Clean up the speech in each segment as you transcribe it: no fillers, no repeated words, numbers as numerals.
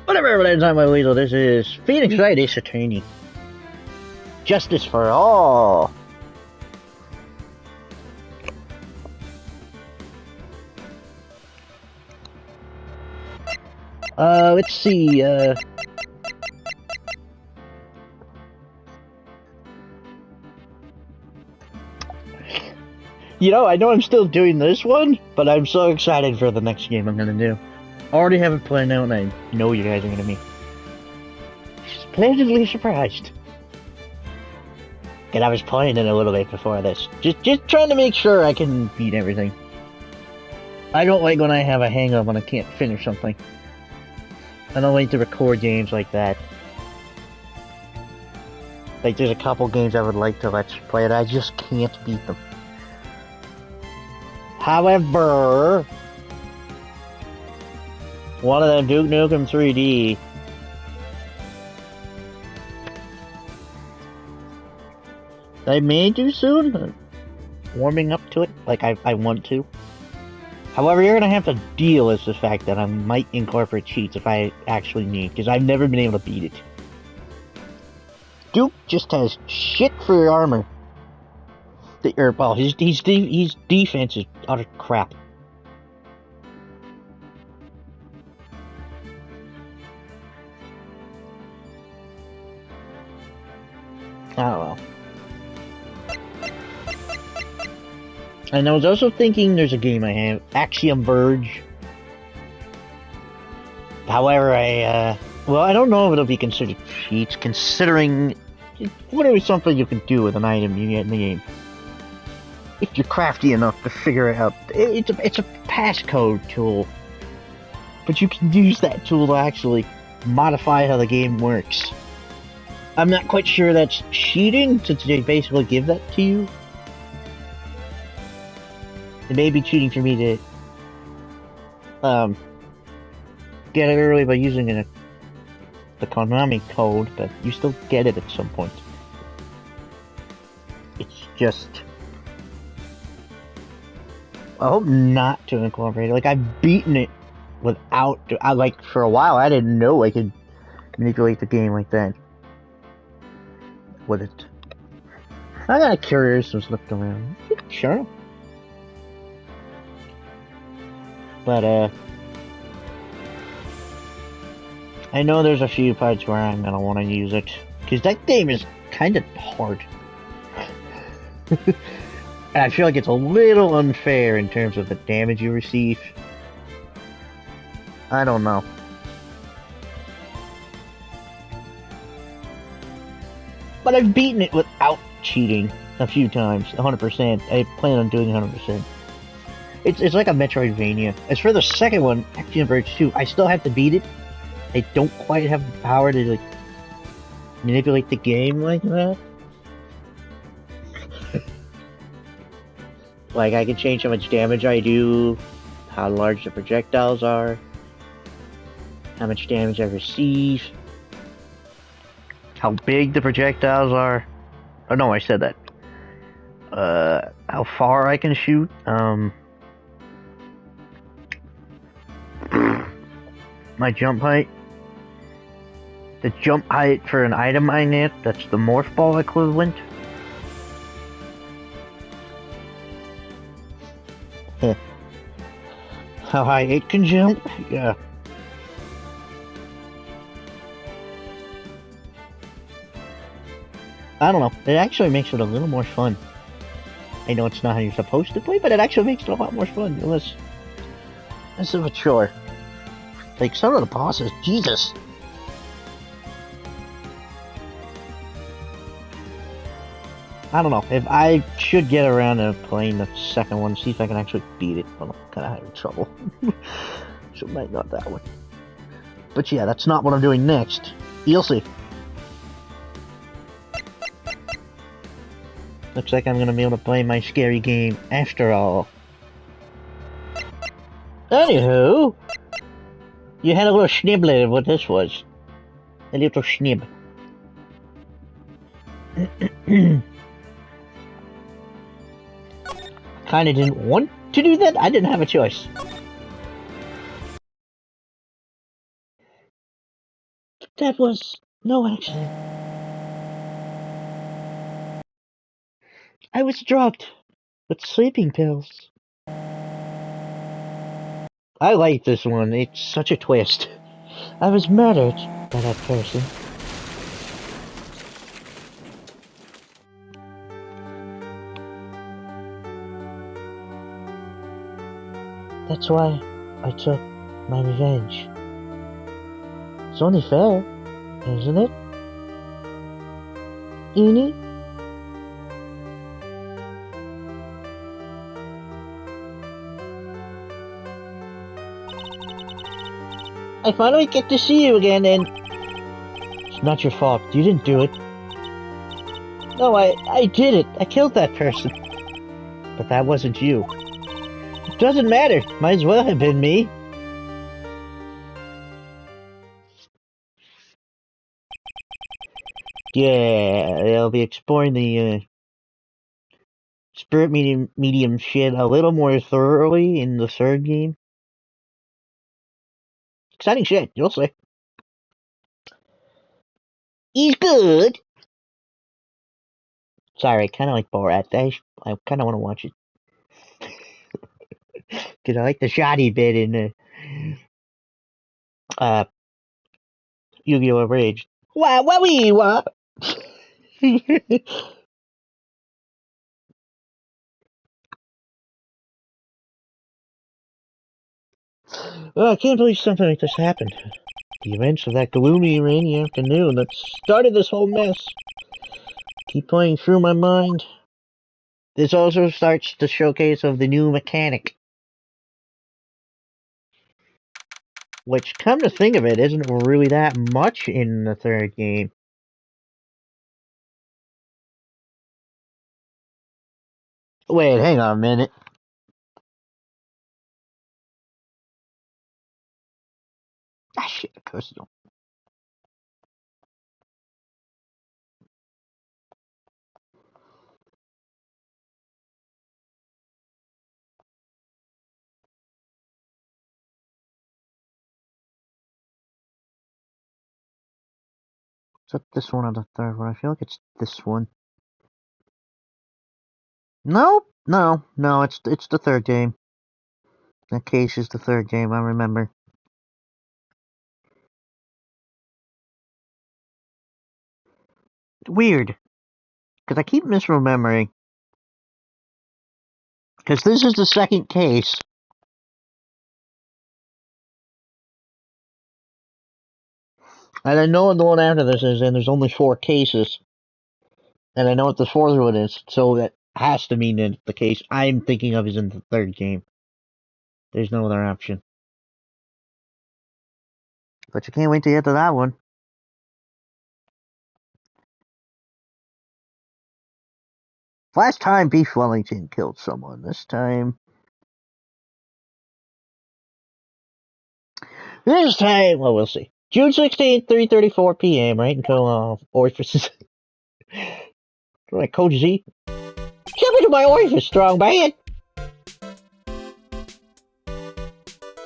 Whatever, ladies and my weasel, this is Phoenix Wright Ace Attorney. Justice for all. Let's see, you know, I know I'm still doing this one, but I'm so excited for the next game I'm gonna do. I already have it planned out, and I know you guys are gonna be pleasantly surprised. And I was playing it a little bit before this, just trying to make sure I can beat everything. I don't like when I have a hang-up when I can't finish something. I don't like to record games like that. Like, there's a couple games I would like to let's play, and I just can't beat them. However, one of them, Duke Nukem 3D, I may do soon. Warming up to it, like I want to. However, you're gonna have to deal with the fact that I might incorporate cheats if I actually need, because I've never been able to beat it. Duke just has shit for armor. Well, his defense is utter crap. I don't know. And I was also thinking there's a game I have, Axiom Verge. However, well, I don't know if it'll be considered cheats, considering literally something you can do with an item you get in the game. If you're crafty enough to figure it out. It's a passcode tool. But you can use that tool to actually modify how the game works. I'm not quite sure that's cheating, since they basically give that to you. It may be cheating for me to get it early by using the Konami code, but you still get it at some point. It's just, I hope not to incorporate it. Like, I've beaten it without, like, for a while I didn't know I could manipulate the game like that with it. I got curious and looked around. Sure. But, I know there's a few parts where I'm gonna want to use it, because that game is kind of hard. And I feel like it's a little unfair in terms of the damage you receive. I don't know. But I've beaten it without cheating a few times, 100%. I plan on doing 100%. It's like a Metroidvania. As for the second one, Axiom Verge 2, I still have to beat it. I don't quite have the power to, like, manipulate the game like that. Like, I can change how much damage I do, how large the projectiles are, how much damage I receive, how big the projectiles are. Oh no, I said that. How far I can shoot, my jump height. The jump height for an item I get, that's the morph ball equivalent. How high it can jump? Yeah. I don't know. It actually makes it a little more fun. I know it's not how you're supposed to play, but it actually makes it a lot more fun. Less of a chore. Like, some of the bosses, Jesus. I don't know. If I should get around to playing the second one, see if I can actually beat it. But I'm kind of having trouble. So might not that one. But yeah, that's not what I'm doing next. You'll see. Looks like I'm gonna be able to play my scary game after all. Anywho, you had a little sniblet of what this was. A little snib. Kinda didn't want to do that. I didn't have a choice. That was no accident. I was drugged with sleeping pills. I like this one. It's such a twist. I was murdered by that person. That's why I took my revenge. It's only fair, isn't it? Uni? I finally get to see you again, and it's not your fault. You didn't do it. No, I did it. I killed that person. But that wasn't you. It doesn't matter. Might as well have been me. Yeah, they'll be exploring the spirit medium shit a little more thoroughly in the third game. Exciting shit, you'll see. He's good. Sorry, I kind of like Borat. I kind of want to watch it. Because I like the shoddy bit in Yu-Gi-Oh! Rage. Wah, wah, wee, wah. Well, I can't believe something like this happened. The events of that gloomy, rainy afternoon that started this whole mess keep playing through my mind. This also starts the showcase of the new mechanic. Which, come to think of it, isn't really that much in the third game. Wait, hang on a minute. Ah, shit, of course you don't. Is that this one or the third one? I feel like it's this one. No, it's the third game. That case is the third game, I remember. Weird. Because I keep misremembering. Because this is the second case. And I know what the one after this is, and there's only 4 cases. And I know what the fourth one is, so that has to mean that the case I'm thinking of is in the third game. There's no other option. But you can't wait to get to that one. Last time, Beef Wellington killed someone. This time, well, we'll see. June 16th, 3:34 p.m. Right until orifices. Like Coach Z. Step into my orifice, strong man.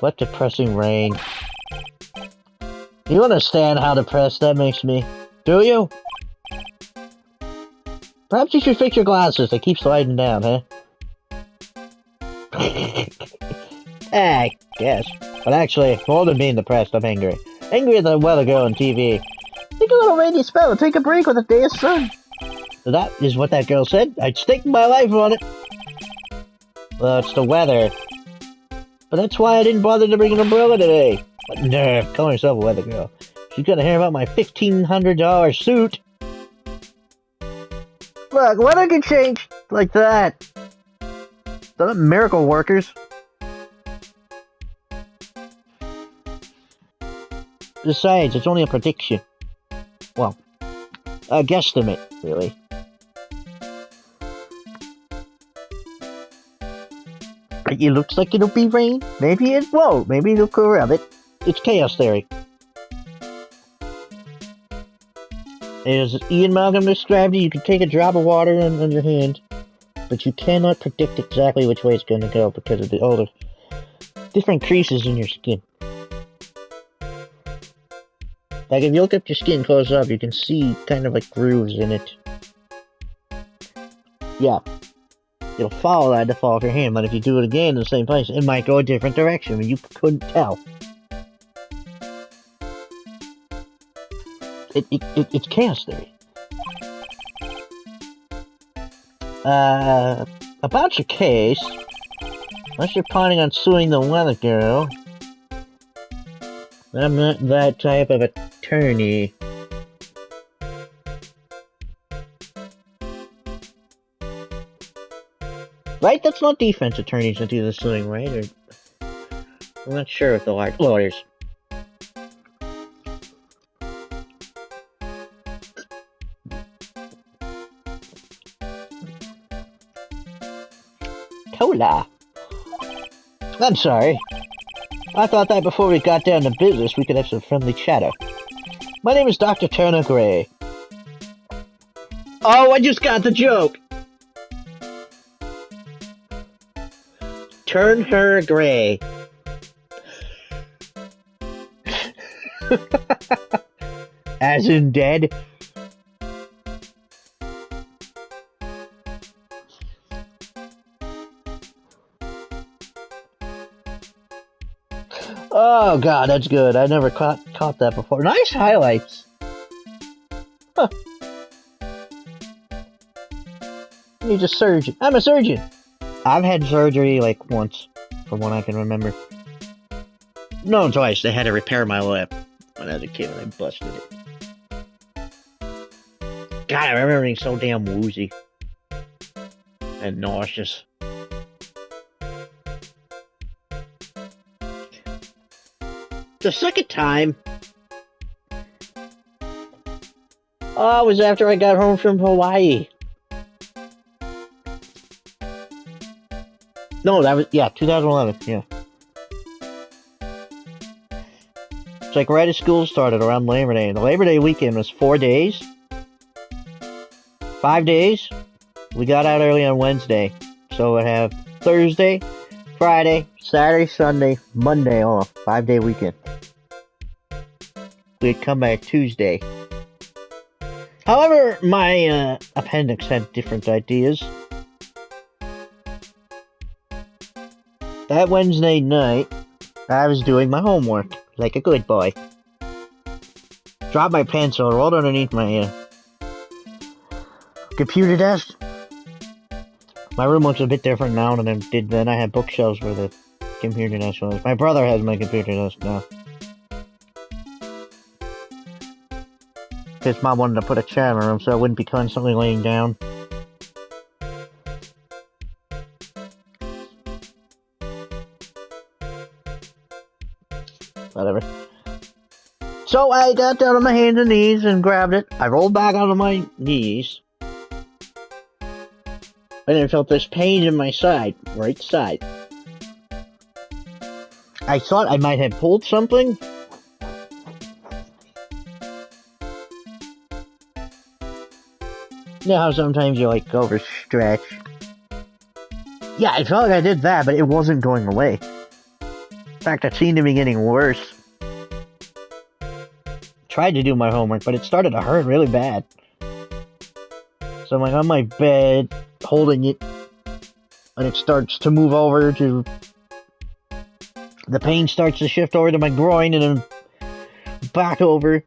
What depressing rain. You understand how depressed that makes me, do you? Perhaps you should fix your glasses. They keep sliding down, huh? I guess. But actually, more than being depressed, I'm angry. Angry at the weather girl on TV. Take a little rainy spell and take a break with a day of sun. That is what that girl said. I'd stake my life on it. Well, it's the weather. But that's why I didn't bother to bring an umbrella today. What nerve, calling herself a weather girl. She's gonna hear about my $1,500 suit. Look, weather can change like that. They're not miracle workers. Besides, it's only a prediction. Well, a guesstimate, really. It looks like it'll be rain. Maybe it won't. Maybe it'll clear up. It's chaos theory. As Ian Malcolm described it, you can take a drop of water on your hand, but you cannot predict exactly which way it's going to go because of all the different creases in your skin. Like, if you look up your skin close up, you can see kind of like grooves in it. Yeah. You'll follow that to fall off your hand, but if you do it again in the same place, it might go a different direction, and you couldn't tell. It's chaos theory. About your case, unless you're planning on suing the weather girl, I'm not that type of attorney. Right? That's not defense attorneys that do the suing, right? Or, I'm not sure if the lawyers. Cola. I'm sorry. I thought that before we got down to business, we could have some friendly chatter. My name is Dr. Turner Gray. Oh, I just got the joke! Turn her gray. As in dead? Oh god, that's good. I never caught that before. Nice highlights. Huh. He's a surgeon. I'm a surgeon. I've had surgery like once, from what I can remember. No, twice. They had to repair my lip when I was a kid and I busted it. God, I remember being so damn woozy and nauseous. The second time, it was after I got home from Hawaii. No, that was, 2011, yeah. It's like right as school started around Labor Day. And the Labor Day weekend was 4 days. 5 days. We got out early on Wednesday. So we'd have Thursday, Friday, Saturday, Sunday, Monday off. 5-day weekend. We'd come back Tuesday. However, my appendix had different ideas. That Wednesday night, I was doing my homework, like a good boy. Dropped my pencil, rolled underneath my computer desk. My room looks a bit different now than it did then. I had bookshelves where the computer desk was. My brother has my computer desk now. His mom wanted to put a chair in my room so I wouldn't be constantly laying down. Whatever. So I got down on my hands and knees and grabbed it. I rolled back onto my knees. And I felt this pain in my side, right side. I thought I might have pulled something. You know how sometimes you like overstretch? Yeah, I felt like I did that, but it wasn't going away. In fact, it seemed to be getting worse. Tried to do my homework, but it started to hurt really bad. So I'm like on my bed, holding it, and it starts to move over to... The pain starts to shift over to my groin, and then back over.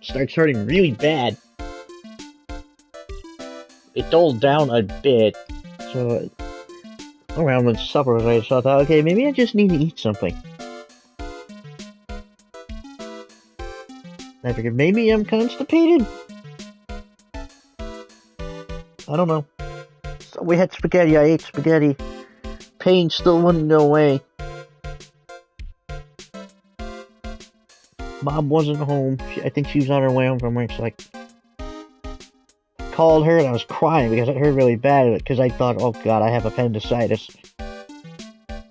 Starts hurting really bad. It dulled down a bit, so... Around when supper was, I thought, okay, maybe I just need to eat something. I figured maybe I'm constipated? I don't know. So we had spaghetti, I ate spaghetti. Pain still wouldn't go away. Mom wasn't home. I think she was on her way home from work, so I called her and I was crying because it hurt really bad. Because I thought, oh god, I have appendicitis.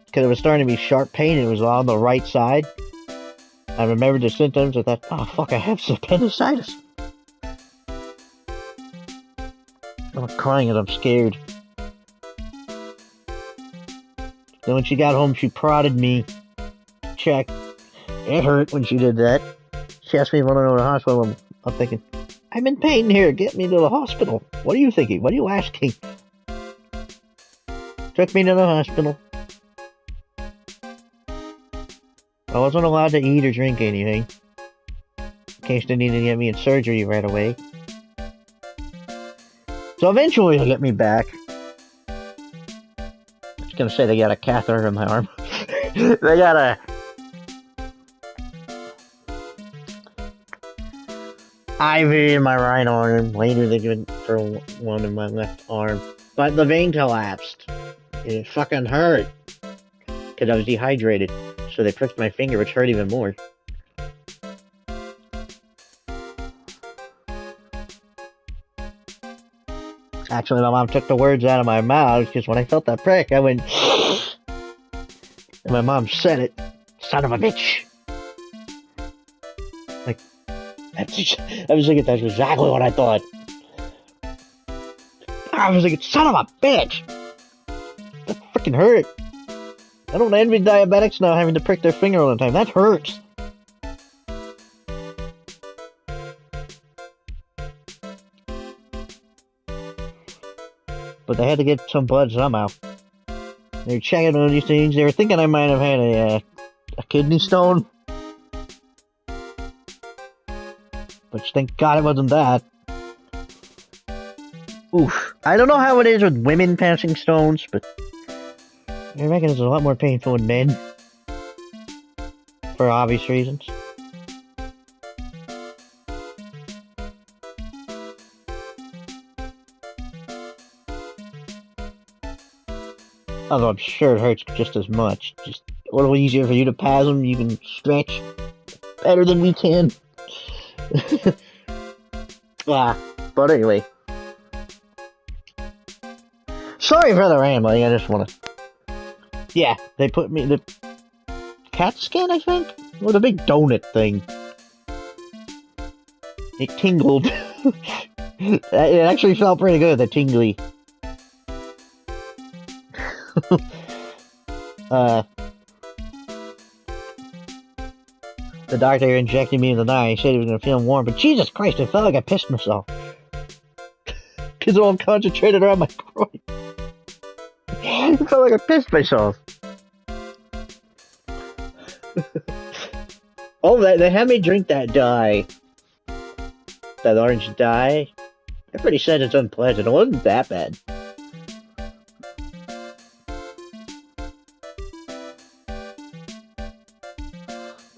Because it was starting to be sharp pain and it was on the right side. I remembered the symptoms. I thought, oh fuck, I have appendicitis. I'm crying and I'm scared. Then when she got home, she prodded me. Check. It hurt when she did that. She asked me if I want to go to the hospital. I'm thinking, I'm in pain here. Get me to the hospital. What are you thinking? What are you asking? Took me to the hospital. I wasn't allowed to eat or drink anything. In case they needed to get me in surgery right away. So eventually they'll get me back. I was gonna say they got a catheter in my arm. They got a... IV in my right arm. Later they went for one in my left arm. But the vein collapsed. And it fucking hurt. Because I was dehydrated. So they pricked my finger, which hurt even more. Actually, my mom took the words out of my mouth, because when I felt that prick, I went... And my mom said it. Son of a bitch! Like... I was thinking that's exactly what I thought. I was thinking, son of a bitch! That freaking hurt. I don't envy diabetics now having to prick their finger all the time. That hurts. But they had to get some blood somehow. They were checking all these things. They were thinking I might have had a kidney stone. But thank God it wasn't that. Oof. I don't know how it is with women passing stones, but I reckon it's a lot more painful in men. For obvious reasons. Although I'm sure it hurts just as much. Just a little easier for you to pass them. You can stretch better than we can. Yeah, but anyway. Sorry for the rambling, I just wanna... Yeah, they put me in the CAT scan, I think? With a big donut thing. It tingled. It actually felt pretty good, the tingly. The doctor injected me in the night. He said he was gonna feel warm, but Jesus Christ, it felt like I pissed myself. Because it all concentrated around my groin. It felt like I pissed myself. Oh, they had me drink that dye. That orange dye. Everybody said it's unpleasant. It wasn't that bad.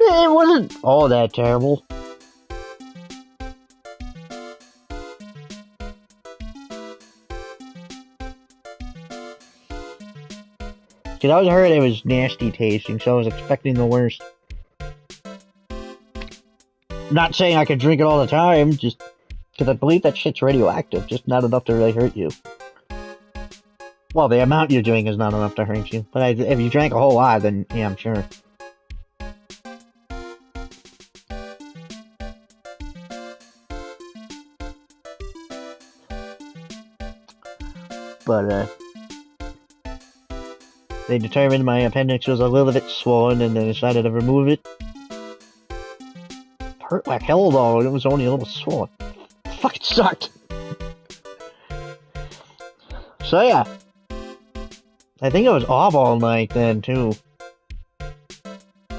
It wasn't all that terrible. Because I was heard it was nasty tasting, so I was expecting the worst. Not saying I could drink it all the time, just because I believe that shit's radioactive, just not enough to really hurt you. Well, the amount you're doing is not enough to hurt you, but if you drank a whole lot, then yeah, I'm sure. But, they determined my appendix was a little bit swollen and they decided to remove it. It hurt like hell though, and it was only a little swollen. Fucking sucked! So yeah. I think I was off all night then too.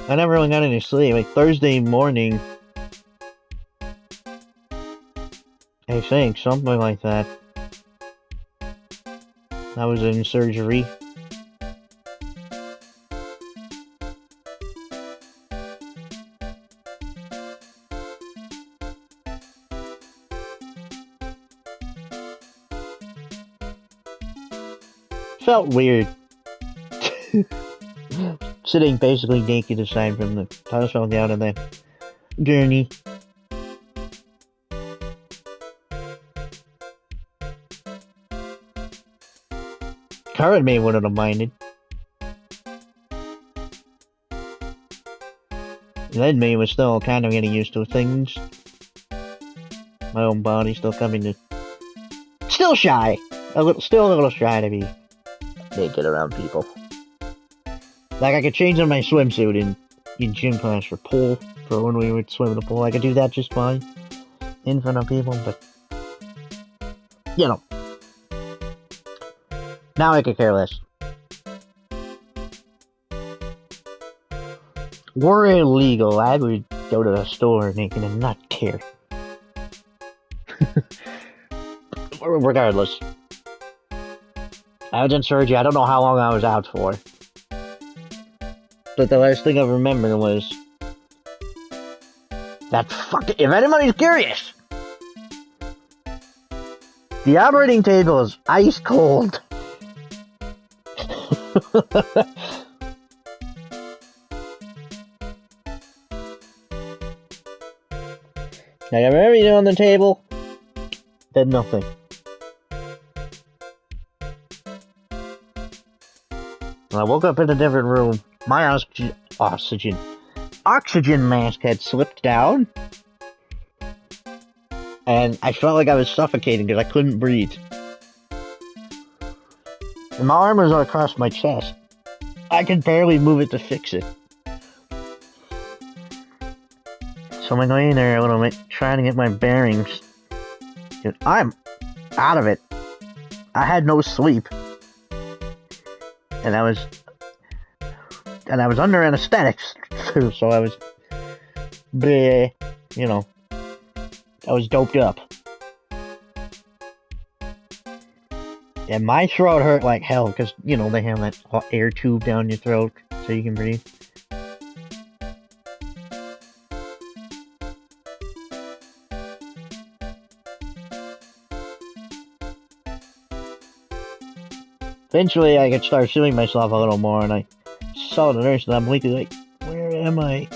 I never really got any sleep. Like Thursday morning, I think, something like that. I was in surgery. Felt weird. Sitting basically naked aside from the hospital down in the gurney. Current me wouldn't have minded. Then me was still kind of getting used to things. My own body still coming to... Still shy! Still a little shy to be naked around people. Like I could change in my swimsuit and, in gym class for pool, for when we would swim in the pool. I could do that just fine in front of people, but you know, now I could care less. Were it illegal, I would go to the store naked and not care. Regardless. I was in surgery, I don't know how long I was out for. But the last thing I remember was that fucking, if anybody's curious, the operating table is ice cold. I got everything on the table, then nothing. And I woke up in a different room. My oxygen mask had slipped down, and I felt like I was suffocating because I couldn't breathe. And my arm was across my chest. I could barely move it to fix it. So I'm laying there a little bit, trying to get my bearings. Dude, I'm out of it. I had no sleep. And I was under anesthetics too, so I was, bleh, you know, I was doped up. And my throat hurt like hell, because, you know, they have that air tube down your throat so you can breathe. Eventually, I could start feeling myself a little more, and I saw the nurse, and I'm blinking like, where am I?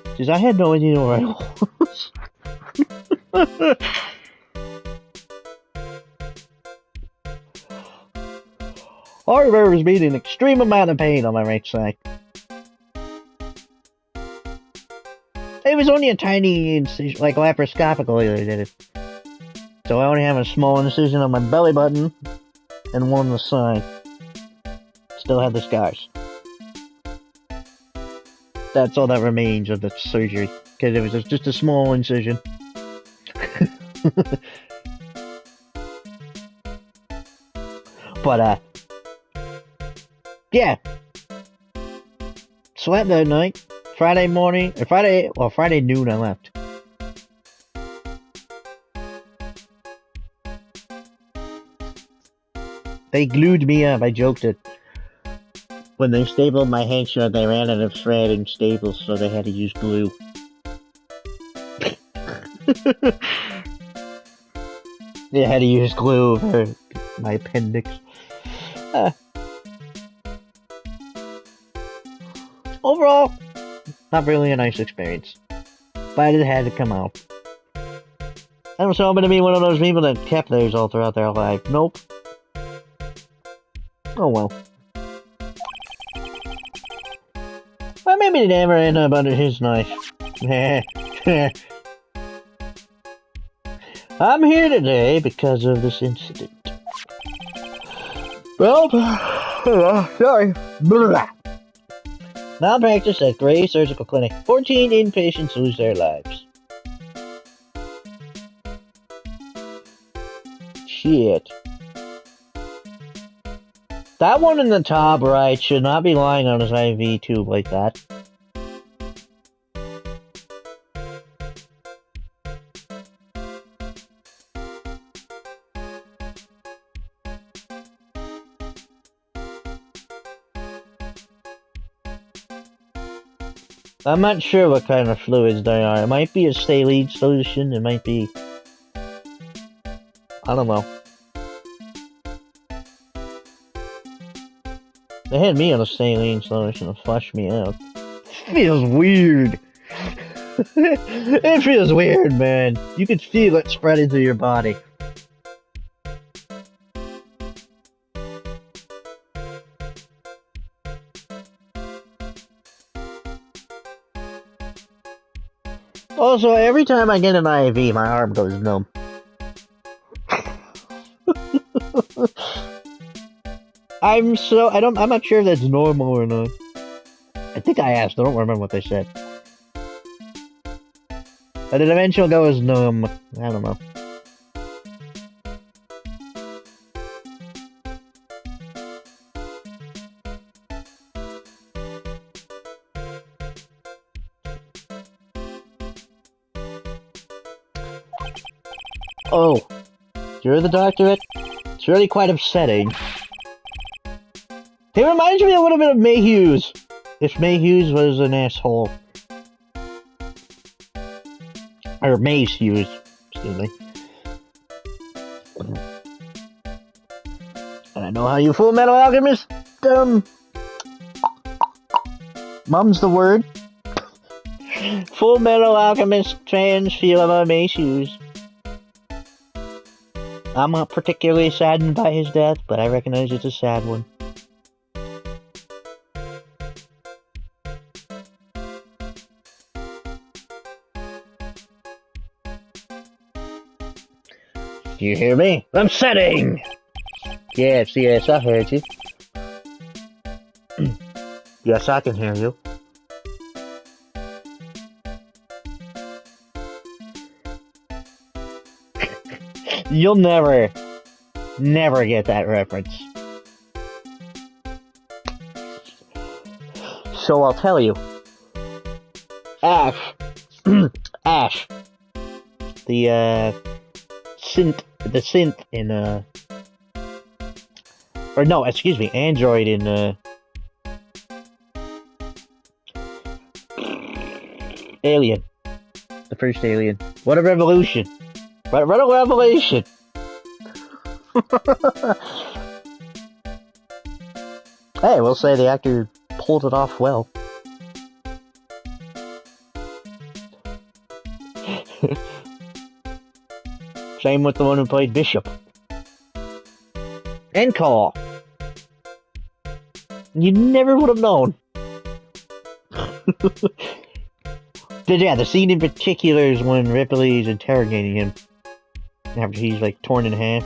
Because I had no idea where I was. All I remember was being an extreme amount of pain on my right side. It was only a tiny incision, like laparoscopically they did it. So I only have a small incision on my belly button and one on the side. Still have the scars. That's all that remains of the surgery, because it was just a small incision. But, yeah. Slept that night. Friday morning, or Friday noon I left. They glued me up. I joked that when they stapled my head shut, they ran out of thread and staples, so they had to use glue. They had to use glue for my appendix. Overall, not really a nice experience. But it had to come out. I was hoping to be one of those people that kept theirs all throughout their life. Nope. Oh well. Well, maybe they never end up under his knife. I'm here today because of this incident. Well, sorry. Malpractice at Gray Surgical Clinic. 14 inpatients lose their lives. Shit. That one in the top right should not be lying on his IV tube like that. I'm not sure what kind of fluids they are. It might be a saline solution, it might be... I don't know. They had me on a saline solution to flush me out. Feels weird. It feels weird, man. You can feel it spread into your body. Also, every time I get an IV, my arm goes numb. I'm not sure if that's normal or not. I think I asked, I don't remember what they said. But the dimensional go is numb. I don't know. Oh, you're the doctorate? It's really quite upsetting. He reminds me a little bit of Mayhew's. If Mayhew's was an asshole. Or Maze Hughes, excuse me. And I know how you Full Metal Alchemist, mum's the word. Full Metal Alchemist fans feel about Maze Hughes. I'm not particularly saddened by his death, but I recognize it's a sad one. Do you hear me? I'm setting! Yes, yes, I heard you. Yes, I can hear you. You'll never get that reference. So I'll tell you. Ash. Ash. The synth in, or no, excuse me, android in, Alien. The first Alien. What a revolution. What a revelation. Hey, we'll say the actor pulled it off well. Same with the one who played Bishop. And Call. You never would have known. Yeah, the scene in particular is when Ripley's interrogating him. After he's like torn in half.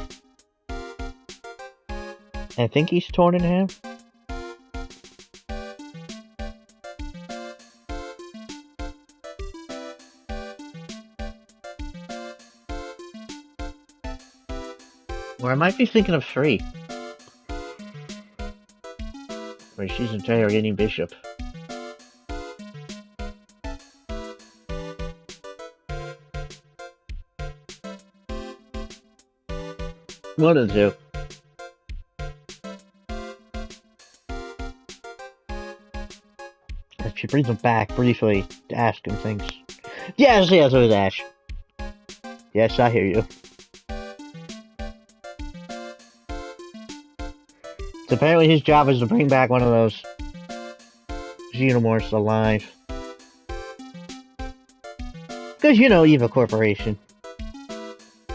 I think he's torn in half. Or I might be thinking of 3. Where she's interrogating Bishop. One of the 2. She brings him back briefly to ask him things. Yes, it was Ash. Yes, I hear you. So apparently his job is to bring back one of those xenomorphs alive. Because, you know, Evil Corporation.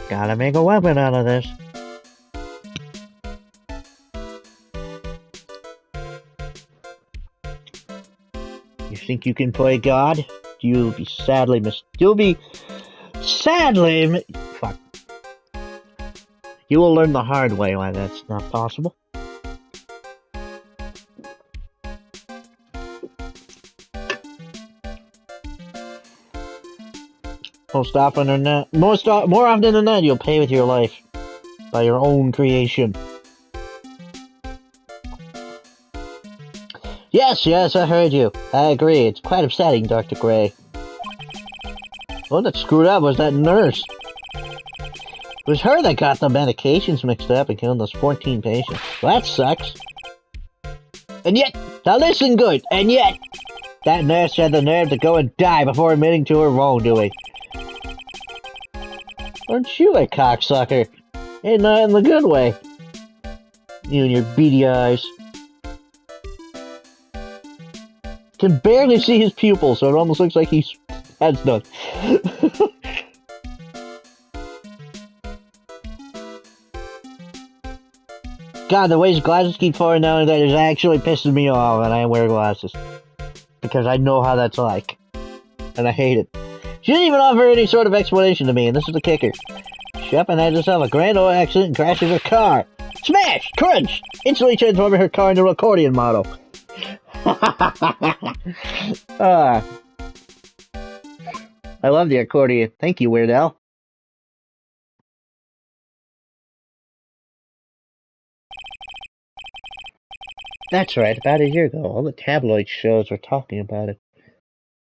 Gotta make a weapon out of this. You think you can play God? You'll be sadly fuck. You will learn the hard way why that's not possible. More often than not, you'll pay with your life by your own creation. Yes, I heard you. I agree. It's quite upsetting, Dr. Gray. What that screwed up was that nurse. It was her that got the medications mixed up and killed those 14 patients. Well, that sucks. And yet, now listen good, and yet, that nurse had the nerve to go and die before admitting to her wrongdoing. Aren't you a cocksucker? And not in the good way. You and your beady eyes. Can barely see his pupils, so it almost looks like he's has none. God, the way his glasses keep falling down and that is actually pissing me off, and I wear glasses. Because I know how that's like. And I hate it. She didn't even offer any sort of explanation to me, and this is the kicker. Shepard had herself a grand old accident and crashes her car. Smash! Crunch! Instantly transforming her car into an accordion model. I love the accordion. Thank you, Weird Al. That's right, about a year ago, all the tabloid shows were talking about it.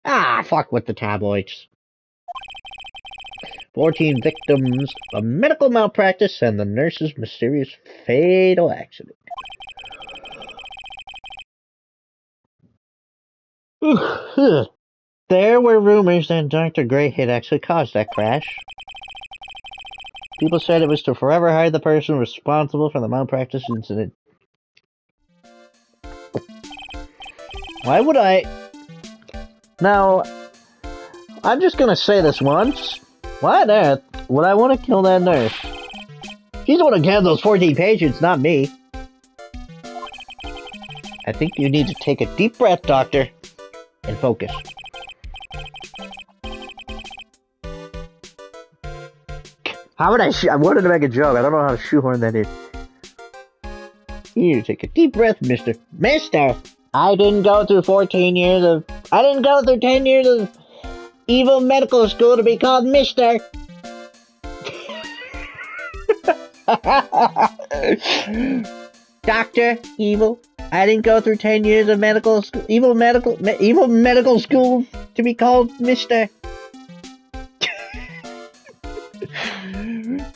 Ah, fuck with the tabloids. 14 victims of medical malpractice and the nurse's mysterious fatal accident. There were rumors that Dr. Gray had actually caused that crash. People said it was to forever hide the person responsible for the malpractice incident. Why would I... Now, I'm just gonna say this once. Why on earth would I want to kill that nurse? She's the one who killed those 14 patients, not me. I think you need to take a deep breath, Doctor, and focus. How would I wanted to make a joke. I don't know how to shoehorn that in. You need to take a deep breath, mister. Mister! I didn't go through 10 years of evil medical school to be called Mister. Doctor Evil. I didn't go through 10 years of medical school, evil medical school to be called Mister.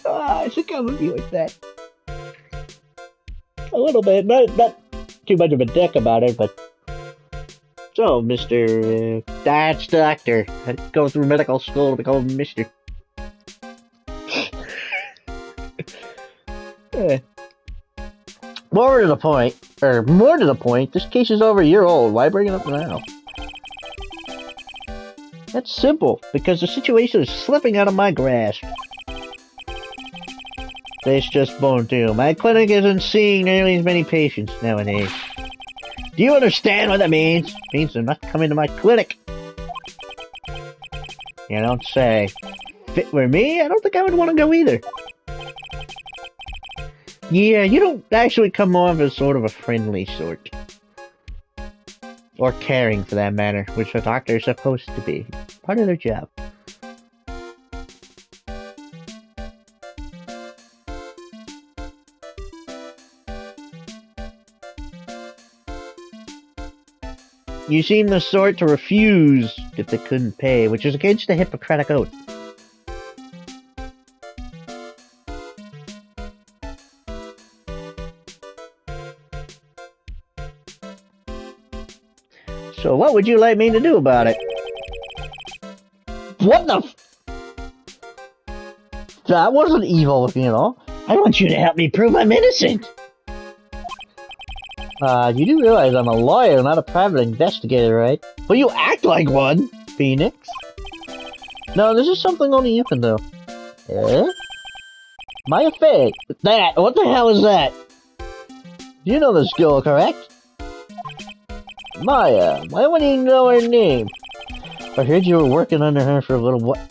I think I'm gonna be like that. A little bit, not too much of a dick about it, but... So, Mr. That's Doctor. I go through medical school to become Mr. More to the point, this case is over a year old. Why bring it up now? That's simple, because the situation is slipping out of my grasp. This just won't do. My clinic isn't seeing nearly as many patients nowadays. Do you understand what that means? It means they're not coming to my clinic. You don't say. If it were me, I don't think I would want to go either. Yeah, you don't actually come off as sort of a friendly sort. Or caring, for that matter, which a doctor is supposed to be. Part of their job. You seem the sort to refuse if they couldn't pay, which is against the Hippocratic Oath. So what would you like me to do about it? What the f- That wasn't evil, you know. I want you to help me prove I'm innocent. You do realize I'm a lawyer, not a private investigator, right? Well, you act like one, Phoenix. No, this is something only you can do. Eh? My affair. That. What the hell is that? You know this girl, correct? Maya. Why wouldn't you know her name? I heard you were working under her for a little while.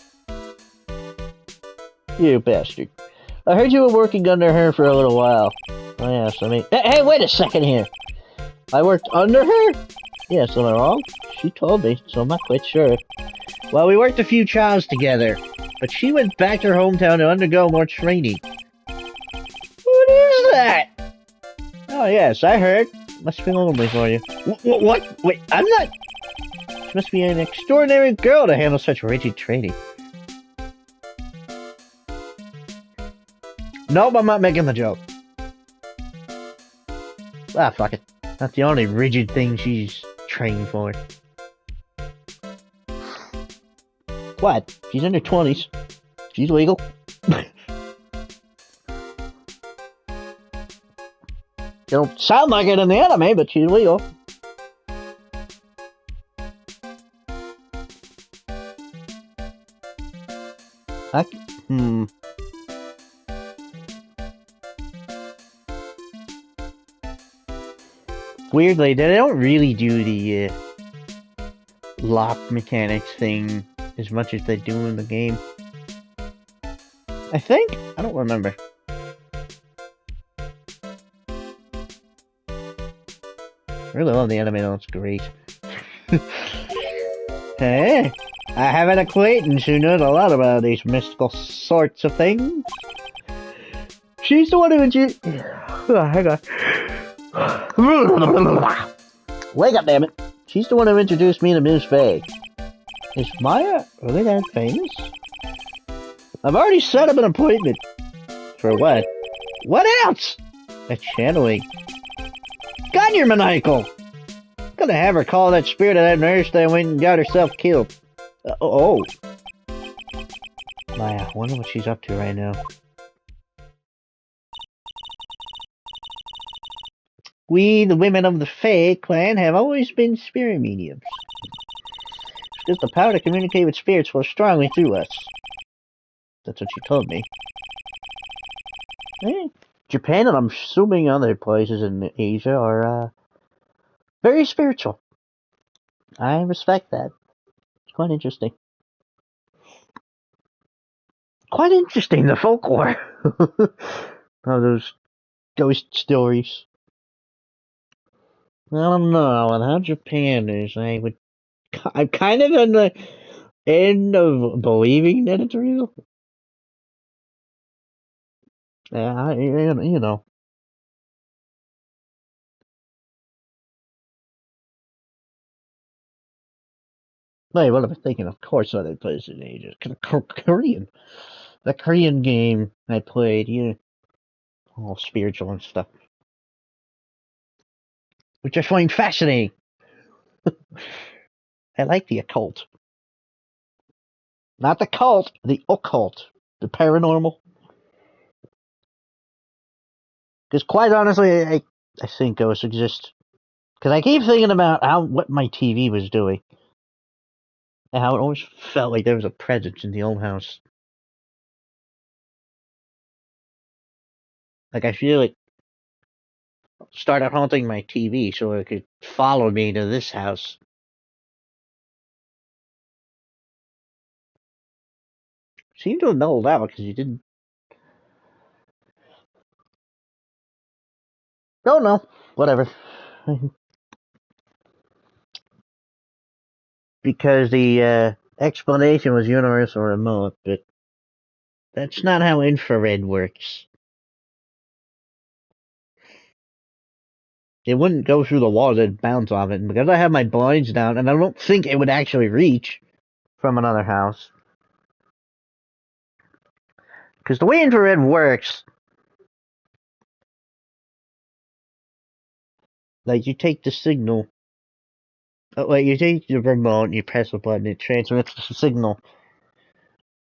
You bastard. I heard you were working under her for a little while. Oh, yes, I mean... Hey, wait a second here! I worked under her? Yes, am I wrong? She told me, so I'm not quite sure. Well, we worked a few trials together, but she went back to her hometown to undergo more training. What is that? Oh, yes, I heard. Must be lonely for you. What? Wait, I'm not... She must be an extraordinary girl to handle such rigid training. Nope, I'm not making the joke. Ah, fuck it. Not the only rigid thing she's trained for. What? She's in her 20s. She's legal. You don't sound like it in the anime, but she's legal. Weirdly, they don't really do the lock mechanics thing as much as they do in the game. I think? I don't remember. really love the anime though, it's great. Hey, I have an acquaintance who knows a lot about these mystical sorts of things. She's the one who hang on. Wake up, damn it. She's the one who introduced me to Ms. Faye. Is Maya really that famous? I've already set up an appointment. For what? What else? A channeling. God, you're maniacal! Gonna have her call that spirit of that nurse that went and got herself killed. Oh. Maya, I wonder what she's up to right now. We, the women of the Fae clan, have always been spirit mediums. It's just the power to communicate with spirits flows strongly through us. That's what she told me. Japan, and I'm assuming other places in Asia, are very spiritual. I respect that. It's quite interesting. Quite interesting, the folklore. Oh, those ghost stories. I don't know, and how Japan is, I'm kind of in the end of believing that it's real. Yeah, you know. Wait, what am I thinking? Of course, other places in Asia. Korean. The Korean game I played, all spiritual and stuff. Which I find fascinating. I like the occult. Not the cult, the occult. The paranormal. Because quite honestly, I think ghosts exist. Because I keep thinking about what my TV was doing. And how it always felt like there was a presence in the old house. Like I feel it started haunting my TV so it could follow me to this house. Seemed to have mellowed out because you didn't. Oh no, whatever. Because the explanation was universal remote, but that's not how infrared works. It wouldn't go through the walls, it'd bounce off it. And because I have my blinds down, and I don't think it would actually reach from another house. Because the way infrared works, like you take the signal, you take the remote and you press a button, it transmits the signal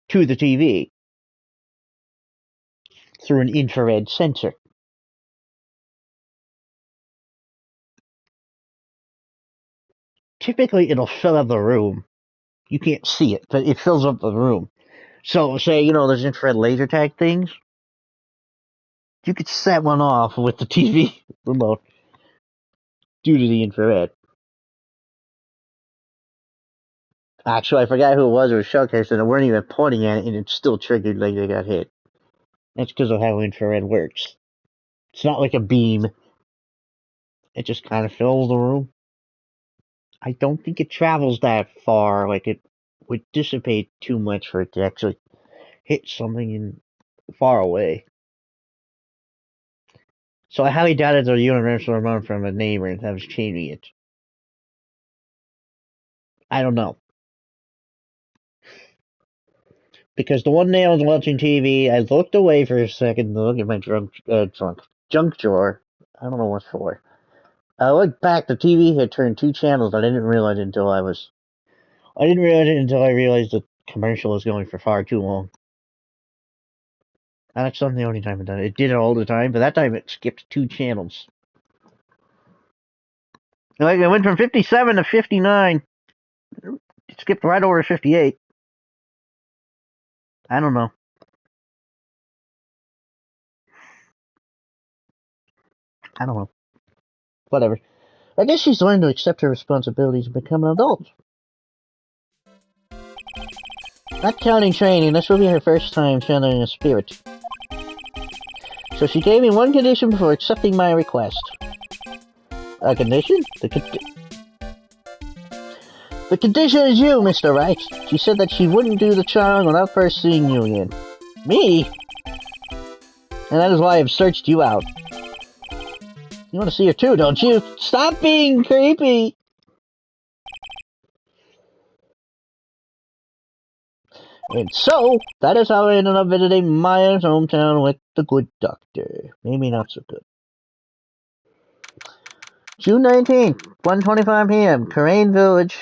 to the TV through an infrared sensor. Typically, it'll fill up the room. You can't see it, but it fills up the room. So, say, those infrared laser tag things, you could set one off with the TV remote due to the infrared. Actually, I forgot who it was showcased, and they weren't even pointing at it, and it still triggered like they got hit. That's because of how infrared works. It's not like a beam. It just kind of fills the room. I don't think it travels that far. Like, it would dissipate too much for it to actually hit something far away. So I highly doubt it's a universal remote from a neighbor that was changing it. I don't know. Because the one day I was watching TV, I looked away for a second to look at my junk drawer. I don't know what for. I looked back, the TV had turned 2 channels. I didn't realize it until I realized the commercial was going for far too long. And that's not the only time it done it. It did it all the time, but that time it skipped 2 channels. Like, it went from 57 to 59. It skipped right over 58. I don't know. Whatever. I guess she's learned to accept her responsibilities and become an adult. Not counting training, this will be her first time channeling a spirit. So she gave me one condition before accepting my request. A condition? The condition is you, Mr. Wright. She said that she wouldn't do the charm without first seeing you again. Me? And that is why I've searched you out. You want to see her too, don't you? Stop being creepy! And so, that is how I ended up visiting Maya's hometown with the good doctor. Maybe not so good. June 19th, 1:25 p.m., Karain Village.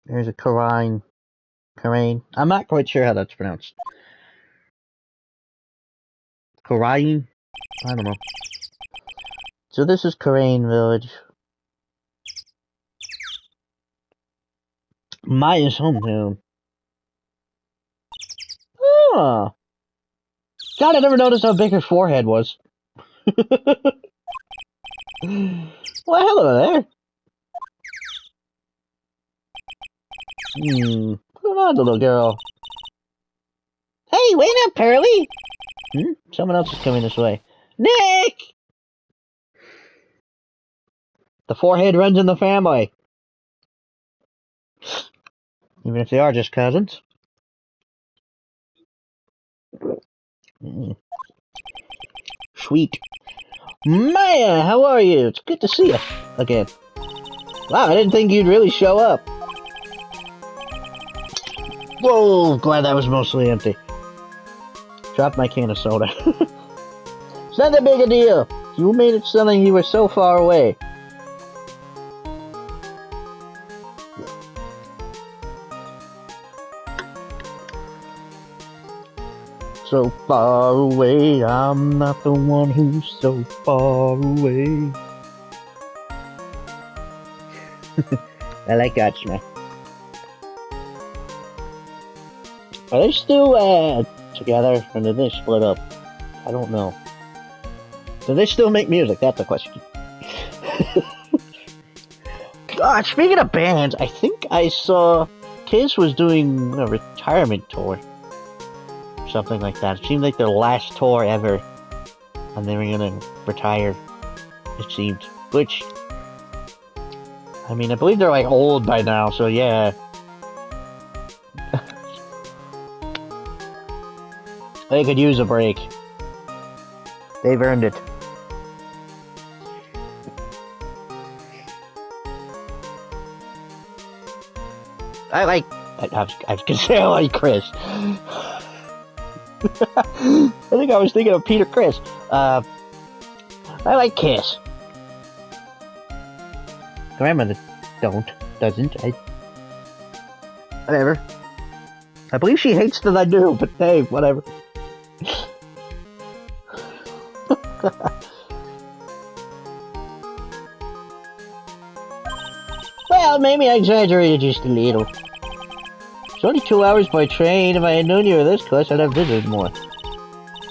There's a Karain. I'm not quite sure how that's pronounced. Karain? I don't know. So this is Karain Village. Maya's hometown. Oh. God, I never noticed how big her forehead was. Well, hello there. Come on, little girl. Hey, wait up, Pearly! Someone else is coming this way. Nick! The forehead runs in the family. Even if they are just cousins. Sweet. Maya, how are you? It's good to see you again. Wow, I didn't think you'd really show up. Whoa, glad that was mostly empty. Dropped my can of soda. It's not that big a deal. You made it sound like you were so far away. So far away, I'm not the one who's so far away. I like that smell. Are they still together, or did they split up? I don't know. Do they still make music? That's a question. God, speaking of bands, I think I saw Kiss was doing a retirement tour. Something like that. It seemed like their last tour ever, and they were gonna retire, it seemed. Which, I mean, I believe they're like old by now, so yeah. They could use a break. They've earned it. I was gonna say I like Chris. I think I was thinking of Peter Criss. I like Kiss. Grandmother doesn't. Whatever. I believe she hates that I do, but hey, whatever. Well, maybe I exaggerated just a little. It's only 2 hours by train. If I had known you were this close, I'd have visited more.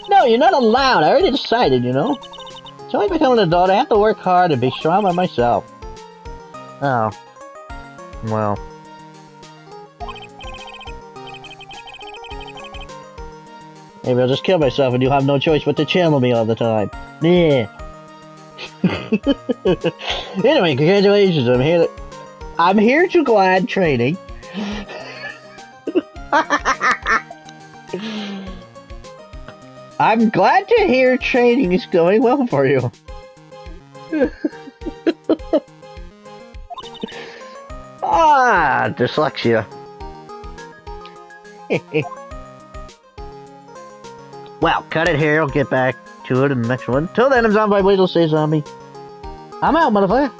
No, you're not allowed. I already decided, you know. It's only becoming an adult. I have to work hard and be strong by myself. Oh. Well. Maybe I'll just kill myself and you'll have no choice but to channel me all the time. Yeah. Anyway, congratulations. I'm here to glad training. I'm glad to hear training is going well for you. Dyslexia. Well, cut it here. I'll get back to it in the next one. Till then, I'm Zombie Weasel. Stay zombie. I'm out, motherfucker.